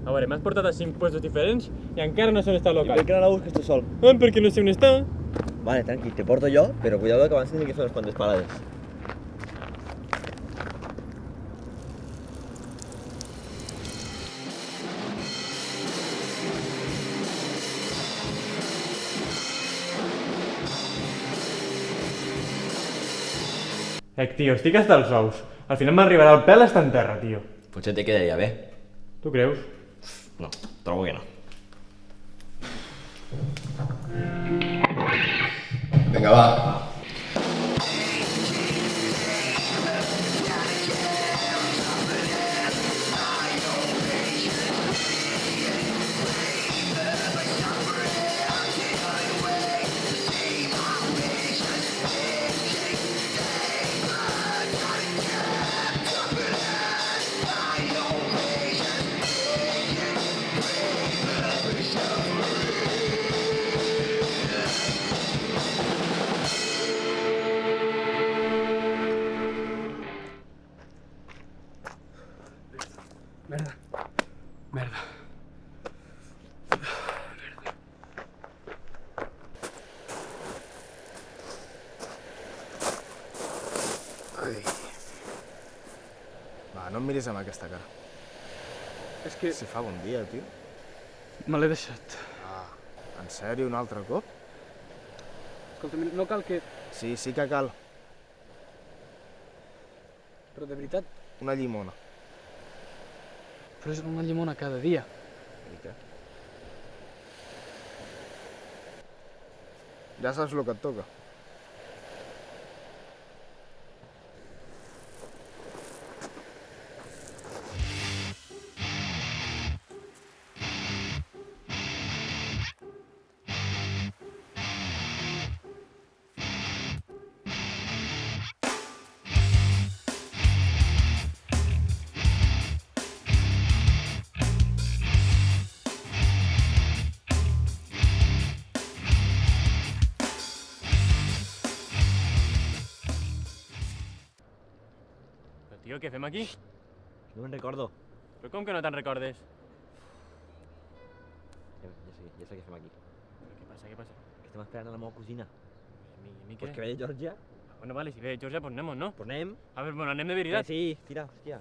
A veure, m'has portat a 5 puestos diferents i encara no sé on està el ¿Y local. por qué no la buscas tú solo? Perquè no sé on està. Vale, tranqui, te porto yo, pero cuidado que avances y que hacer unas cuantas paradas. Tio, estic hasta els ous. Al final m'arribarà el pèl hasta en terra, tio. Potser te quedaria bé. Tu creus? No, trobo que no. Vinga, va. Merda. Va, no em miris amb aquesta cara. És que Si fa bon dia, tio. me l'he deixat. Ah, en sèrio, un altre cop? Escolta, no cal que... Sí, sí que cal. Però de veritat, Una llimona. però és una llimona cada dia. I què? Ja saps el que et toca. Però tio, què fem aquí? No me'n recordo. Però com que no te'n recordes? Ja sé què fem aquí. Però què passa, què passa? Que estem esperant a la meva cosina. I a mi què? Pues que ve de Georgia. Bueno, vale, si ve Georgia, pues anem, no? Pues anem. A veure, bueno, anem de veritat. Sí, tira, hòstia.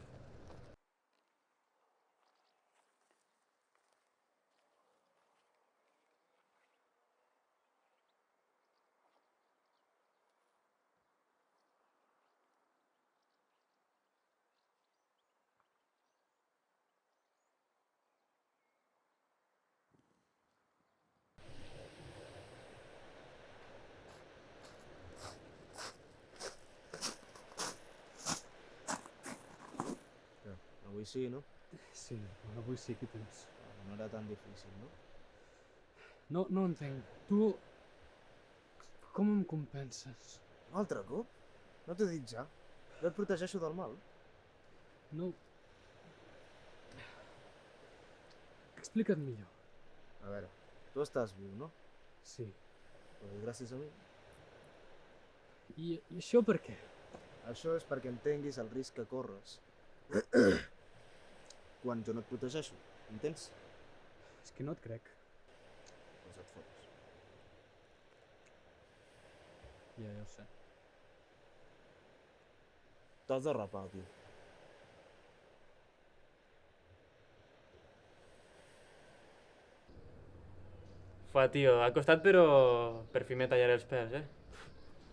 Avui sí, no? Sí, avui sí que tens. No era tan difícil, no? No entenc. Tu... Com em compenses? Un altre cop? No t'ho he dit ja? Jo et protegeixo del mal. No... Explica't millor. A veure, tu estàs viu, no? Sí. Però gràcies a mi. I això per què? Això és perquè entenguis el risc que corres quan jo no et protegeixo, entens? És que no et crec. Doncs et fots. Ja ho sé. T'has de rapar, tio. Fa, tio, ha costat però per fi me tallaré els pèls,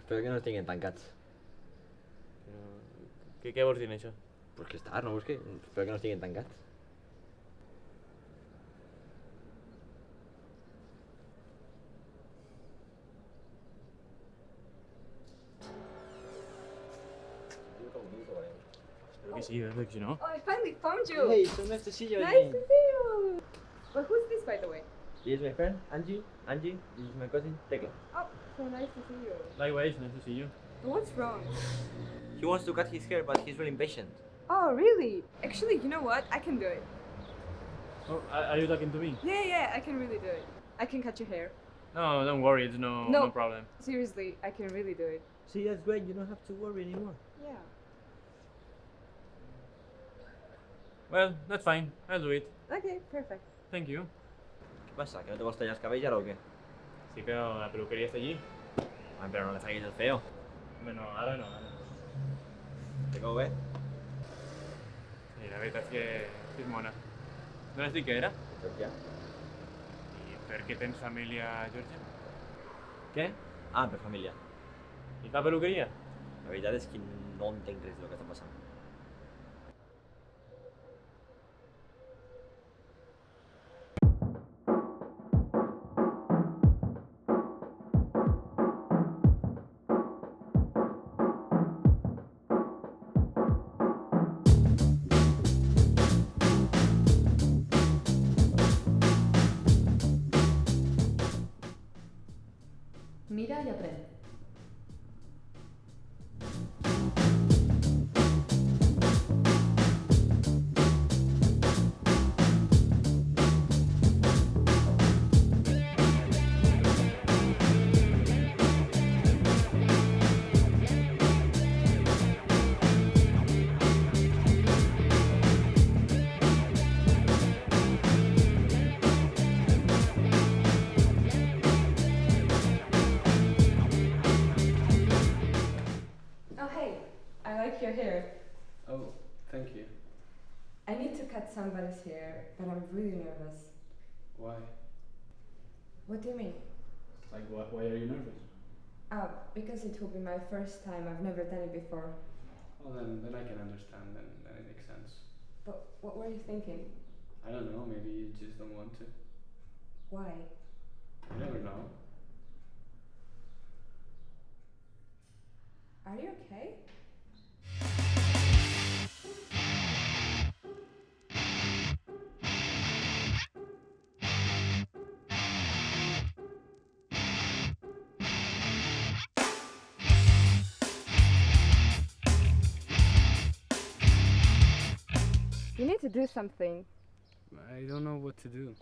Espero que no estiguin tancats. Però... Què vols dir això? Pues que està, no veus que... Espero que no estiguin tancats. Espero que sí, perquè si no... Oh, I finally found you! Hey, so nice to see you Nice to see you! But who's this, by the way? This is my friend, Angie. Angie, this is my cousin, Tekla. Oh, so nice to see you. Likewise, nice to see you. What's wrong? He wants to cut his hair, but he's really impatient. Oh, really? Actually, you know what? I can do it. Oh, are you talking to me? Yeah, I can really do it. I can cut your hair. No, don't worry, it's no problem. Seriously, I can really do it. See, that's great. You don't have to worry anymore. Yeah. Well, that's fine. I'll do it. Okay, perfect. Thank you. Què passa? Que no te vols tallar els cabells ara o què? Sí, pero la peluquería está allí. Home, però no le facis el feo. Bueno, ara no, ara no. Te cau bé? Sí, la veritat és que és mona. No has dit què era? Georgia. I per què tens família a Georgia? Què? Ah, per família. I fa peluqueria? La veritat és que no entenc res del que està passant. Mira i aprèn. Oh, hey, I like your hair. Oh, thank you. I need to cut somebody's hair, but I'm really nervous. Why? What do you mean? Like, why are you nervous? Because it will be my first time. I've never done it before. Well, then I can understand, then it makes sense. But what were you thinking? I don't know, maybe you just don't want to. Why? You never know. Are you okay? You need to do something. I don't know what to do.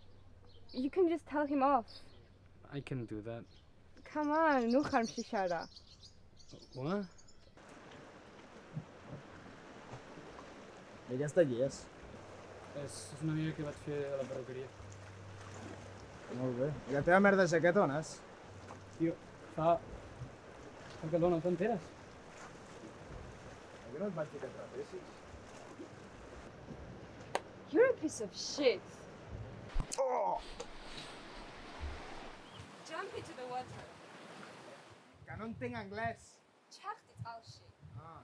You can just tell him off. I can do that. Come on, no harm shishara. What? I ja està llest. És una amiga que vaig fer a la perruqueria. Molt bé. I la teva merda de jaqueta on és? Tio, fa calor, no t'enteres? Per què no et vaig dir que et trapessis? You're a piece of shit. Jump into the water. Que no entenc anglès. Check it all shit. Ah.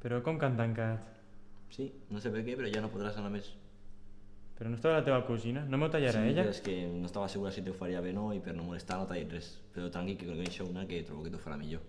Però com que han tancat? Sí, no sé per què, però ja no podràs anar més. Però no estava la teva cosina? No m'ho tallarà Sí, ella? però és que no estava segura si t'ho faria bé o no i per no molestar no t'ha dit res. Però tranqui, que coneixo una que trobo que t'ho farà millor.